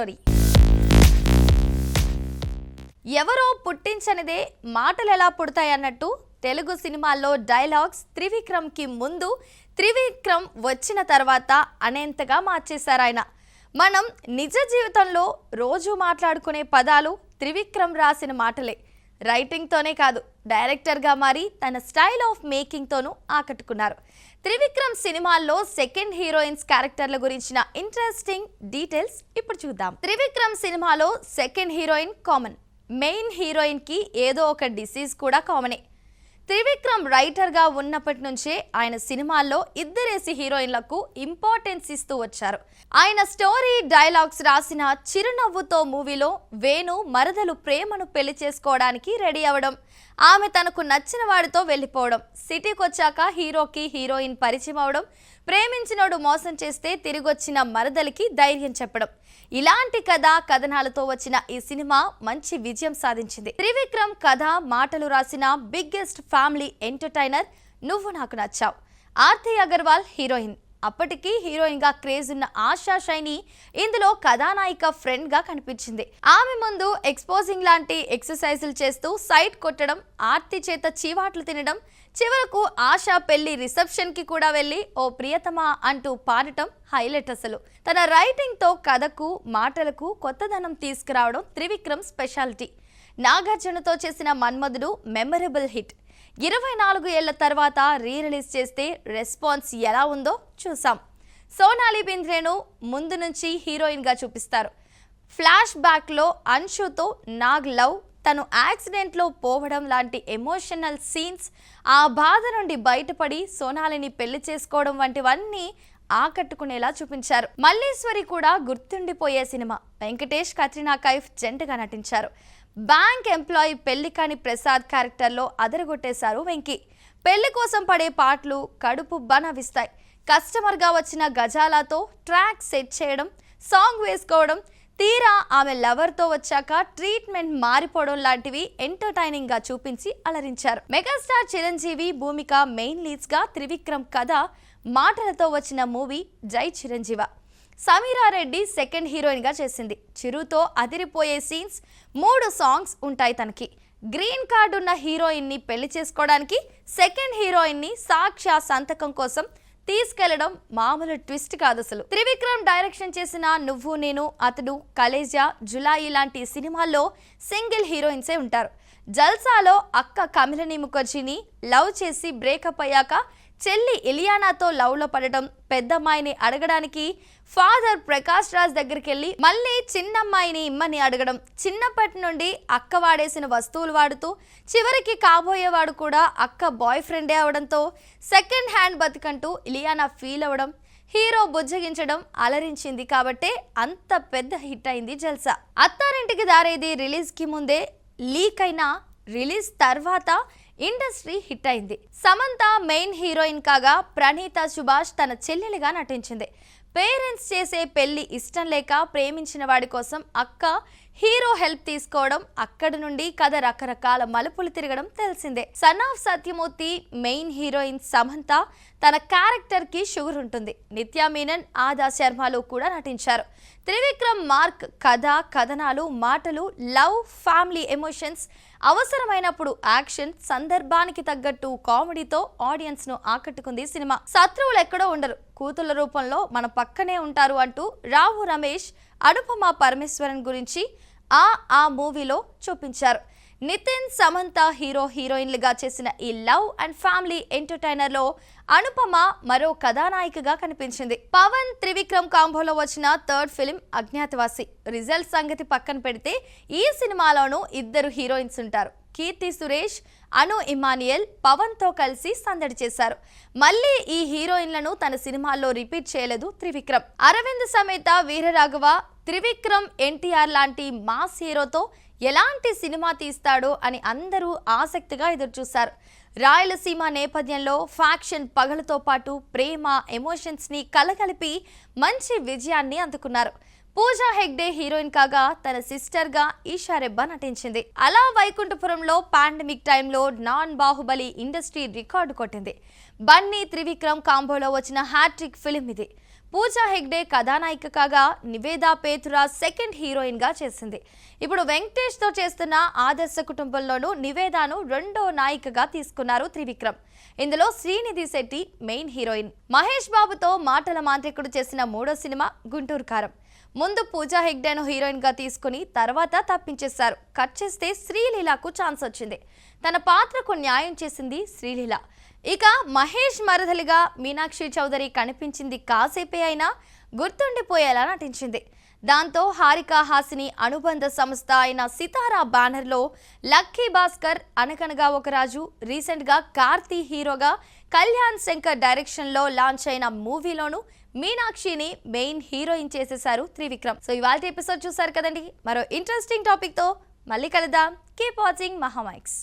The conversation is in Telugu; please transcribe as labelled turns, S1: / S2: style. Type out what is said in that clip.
S1: స్టోరీ. ఎవరో పుట్టించనిదే మాటలు ఎలా పుడతాయన్నట్టు తెలుగు సినిమాల్లో డైలాగ్స్ త్రివిక్రమ్కి ముందు, త్రివిక్రమ్ వచ్చిన తర్వాత అనేంతగా మార్చేశారు ఆయన. మనం నిజ జీవితంలో రోజు మాట్లాడుకునే పదాలు త్రివిక్రమ్ రాసిన మాటలే. రైటింగ్తోనే కాదు, డైరెక్టర్గా మారి తన స్టైల్ ఆఫ్ మేకింగ్తోనూ ఆకట్టుకున్నారు. త్రివిక్రమ్ సినిమాల్లో సెకండ్ హీరోయిన్స్ క్యారెక్టర్ల గురించిన ఇంట్రెస్టింగ్ డీటెయిల్స్ ఇప్పుడు చూద్దాం. త్రివిక్రమ్ సినిమాలో సెకండ్ హీరోయిన్ కామన్, మెయిన్ హీరోయిన్కి ఏదో ఒక డిసీజ్ కూడా కామనే. త్రివిక్రమ్ రైటర్గా ఉన్నప్పటి నుంచే ఆయన సినిమాల్లో ఇద్దరేసి హీరోయిన్లకు ఇంపార్టెన్స్ ఇస్తూ వచ్చారు. ఆయన స్టోరీ డైలాగ్స్ రాసిన చిరునవ్వుతో మూవీలో వేణు మరదలు ప్రేమను పెళ్లి చేసుకోవడానికి రెడీ అవ్వడం, ఆమె తనకు నచ్చిన వాడితో వెళ్ళిపోవడం, సిటీకి వచ్చాక హీరోకి హీరోయిన్ పరిచయం అవడం, ప్రేమించినోడు మోసం చేస్తే తిరిగొచ్చిన మరదలికి ధైర్యం చెప్పడం, ఇలాంటి కథనాలతో వచ్చిన ఈ సినిమా మంచి విజయం సాధించింది. త్రివిక్రమ్ కథ మాటలు రాసిన బిగ్గెస్ట్ ఫ్యామిలీ ఎంటర్టైనర్ నువ్వు నాకు నచ్చావు. ఆర్తి అగర్వాల్ హీరోయిన్. అప్పటికి హీరోయిన్ గా క్రేజ్ ఉన్న ఆశా షైని ఇందులో కథానాయిక ఫ్రెండ్ గా కనిపించింది. ఆమె ముందు ఎక్స్పోజింగ్ లాంటి ఎక్సర్సైజులు చేస్తూ సైట్ కొట్టడం, ఆర్తి చేత చీవాట్లు తినడం, చివరకు ఆశా పెళ్లి రిసెప్షన్ కి కూడా వెళ్లి ఓ ప్రియతమా అంటూ పాడటం హైలైట్. అసలు తన రైటింగ్ తో కథకు మాటలకు కొత్తదనం తీసుకురావడం త్రివిక్రమ్ స్పెషాలిటీ. నాగార్జునతో చేసిన మన్మధుడు మెమరబుల్ హిట్. 24 ఏళ్ల తర్వాత రీ రిలీజ్ చేస్తే రెస్పాన్స్ ఎలా ఉందో చూసాం. సోనాలి బింద్రేను ముందు నుంచి హీరోయిన్ గా చూపిస్తారు. ఫ్లాష్ బ్యాక్ లో అంశుతో నాగ్ లవ్, తను యాక్సిడెంట్లో పోవడం లాంటి ఎమోషనల్ సీన్స్, ఆ బాధ నుండి బయటపడి సోనాలిని పెళ్లి చేసుకోవడం వంటివన్నీ ఆకట్టుకునేలా చూపించారు. మల్లీశ్వరి కూడా గుర్తుండిపోయే సినిమా. వెంకటేష్, కత్రినా కైఫ్ జంటగా నటించారు. బ్యాంక్ ఎంప్లాయీ పెళ్లికాని ప్రసాద్ క్యారెక్టర్లో అదరగొట్టేశారు వెంకీ. పెళ్లి కోసం పడే పాటలు కడుపు బనవిస్తాయి. కస్టమర్గా వచ్చిన గజాలాతో ట్రాక్ సెట్ చేయడం, సాంగ్ వేసుకోవడం, తీరా ఆమె లవర్తో వచ్చాక ట్రీట్మెంట్ మారిపోవడం లాంటివి ఎంటర్టైనింగ్ గా చూపించి అలరించారు. మెగాస్టార్ చిరంజీవి, భూమిక మెయిన్ లీడ్స్ గా త్రివిక్రమ్ కథ మాటలతో వచ్చిన మూవీ జై చిరంజీవ. సమీరారెడ్డి సెకండ్ హీరోయిన్ గా చేసింది. చిరుతో అదిరిపోయే సీన్స్, 3 సాంగ్స్ ఉంటాయి తనకి. గ్రీన్ కార్డు ఉన్న హీరోయిన్ ని పెళ్లి చేసుకోవడానికి సెకండ్ హీరోయిన్ ని సాక్ష్య సంతకం కోసం తీసుకెళ్లడం మామూలు ట్విస్ట్ కాదు అసలు. త్రివిక్రమ్ డైరెక్షన్ చేసిన నువ్వు నేను, అతడు, కలేజా, జులాయి లాంటి సినిమాల్లో సింగిల్ హీరోయిన్సే ఉంటారు. జల్సాలో అక్క కమిలిని ముఖర్జీని లవ్ చేసి బ్రేకప్ అయ్యాక చెల్లి ఇలియానాతో లవ్ లో పడడం, పెద్దమ్మాయిని అడగడానికి ఫాదర్ ప్రకాష్ రాజ్ దగ్గరికి వెళ్ళి మళ్ళీ చిన్నమ్మాయిని ఇమ్మని అడగడం, చిన్నప్పటి నుండి అక్క వాడేసిన వస్తువులు వాడుతూ చివరికి కాబోయేవాడు కూడా అక్క బాయ్ ఫ్రెండే అవడంతో సెకండ్ హ్యాండ్ బతికంటూ ఇలియానా ఫీల్ అవ్వడం, హీరో బుజ్జగించడం అలరించింది కాబట్టే అంత పెద్ద హిట్ అయింది జల్సా. అత్తారింటికి దారేది రిలీజ్ కి ముందే లీక్ అయినా రిలీజ్ తర్వాత ఇండస్ట్రీ హిట్ అయింది. సమంత మెయిన్ హీరోయిన్ కాగా ప్రణీత సుభాష్ తన చెల్లెలిగా నటించింది. పేరెంట్స్ చేసే పెళ్లి ఇష్టం లేక ప్రేమించిన వాడి కోసం అక్క హీరో హెల్ప్ తీసుకోవడం, అక్కడి నుండి కథ రకరకాల మలుపులు తిరగడం తెలిసిందే. Son of Satyamurthy main heroine Samantha తన క్యారెక్టర్ కి షుగర్ ఉంటుంది. నిత్యా మీనన్, ఆదా శర్మలు కూడా నటించారు. త్రివిక్రమ్ మార్క్ కథ, కథనాలు, మాటలు, లవ్, ఫ్యామిలీ ఎమోషన్స్, అవసరమైనప్పుడు యాక్షన్, సందర్భానికి తగ్గట్టు కామెడీతో ఆడియన్స్ ను ఆకట్టుకుంది సినిమా. శత్రువులు ఎక్కడో ఉండరు, కూతుళ్ల రూపంలో మన పక్కనే ఉంటారు అంటూ రావు రమేష్, అనుపమ పరమేశ్వరన్ గురించి ఆ మూవీలో చూపించారు. నితిన్, సమంత హీరోయిన్లుగా చేసిన ఈ లవ్ అండ్ ఫ్యామిలీ ఎంటర్టైనర్ లో అనుపమ మరో కథానాయికగా కనిపించింది. పవన్, త్రివిక్రమ్ కాంబోలో వచ్చిన థర్డ్ ఫిలిం అజ్ఞాతవాసి. రిజల్ట్ సంగతి పక్కన పెడితే ఈ సినిమాలోనూ 2 హీరోయిన్స్ ఉంటారు. కీర్తి సురేష్, అను ఇమానియల్ పవన్ తో కలిసి సందడి చేశారు. మళ్ళీ ఈ హీరోయిన్లను తన సినిమాల్లో రిపీట్ చేయలేదు త్రివిక్రమ్. అరవింద్ సమేత వీరరాఘవ, త్రివిక్రమ్ ఎన్టీఆర్ లాంటి మాస్ హీరోతో ఎలాంటి సినిమా తీస్తాడో అని అందరూ ఆసక్తిగా ఎదురుచూశారు. రాయలసీమ నేపథ్యంలో ఫ్యాక్షన్ పగలతో పాటు ప్రేమ, ఎమోషన్స్ ని కలగలిపి మంచి విజయాన్ని అందుకున్నారు. పూజా హెగ్డే హీరోయిన్ కాగా తన సిస్టర్ గా ఈషా రెబ్బా నటించింది. అలా వైకుంఠపురంలో పాండమిక్ టైంలో నాన్ బాహుబలి ఇండస్ట్రీ రికార్డు కొట్టింది. బన్నీ త్రివిక్రమ్ కాంబోలో వచ్చిన హ్యాట్రిక్ ఫిలిం ఇది. పూజా హెగ్డే కథానాయిక కాగా నివేదా పేతురా సెకండ్ హీరోయిన్ గా చేసింది. ఇప్పుడు వెంకటేష్ తో చేస్తున్న ఆదర్శ కుటుంబంలోనూ నివేదాను రెండో నాయికగా తీసుకున్నారు త్రివిక్రమ్. ఇందులో శ్రీనిధి శెట్టి మెయిన్ హీరోయిన్. మహేష్ బాబుతో మాటల మాంత్రికుడు చేసిన మూడో సినిమా గుంటూరు కారం. ముందు పూజా హెగ్డేను హీరోయిన్ గా తీసుకుని తర్వాత తప్పించేశారు. కట్ చేస్తే శ్రీలీలకు ఛాన్స్ వచ్చింది. తన పాత్రకు న్యాయం చేసింది శ్రీలీల. ఇక మహేష్ మరదలిగా మీనాక్షి చౌదరి కనిపించింది కాసేపే అయినా గుర్తుండిపోయేలా నటించింది. దాంతో హారిక హాసిని అనుబంధ సంస్థ అయిన సితారా బ్యానర్లో లక్కీ భాస్కర్, అనగనగా ఒక రాజు, రీసెంట్గా కార్తీ హీరోగా కళ్యాణ్ శంకర్ డైరెక్షన్లో లాంచ్ అయిన మూవీలోనూ మీనాక్షిని మెయిన్ హీరోయిన్ చేసేశారు త్రివిక్రమ్. సో ఇవాళ ఎపిసోడ్ చూసారు కదండి. మరో ఇంట్రెస్టింగ్ టాపిక్తో మళ్ళీ కలుద్దాం. Keep watching మహామైక్స్.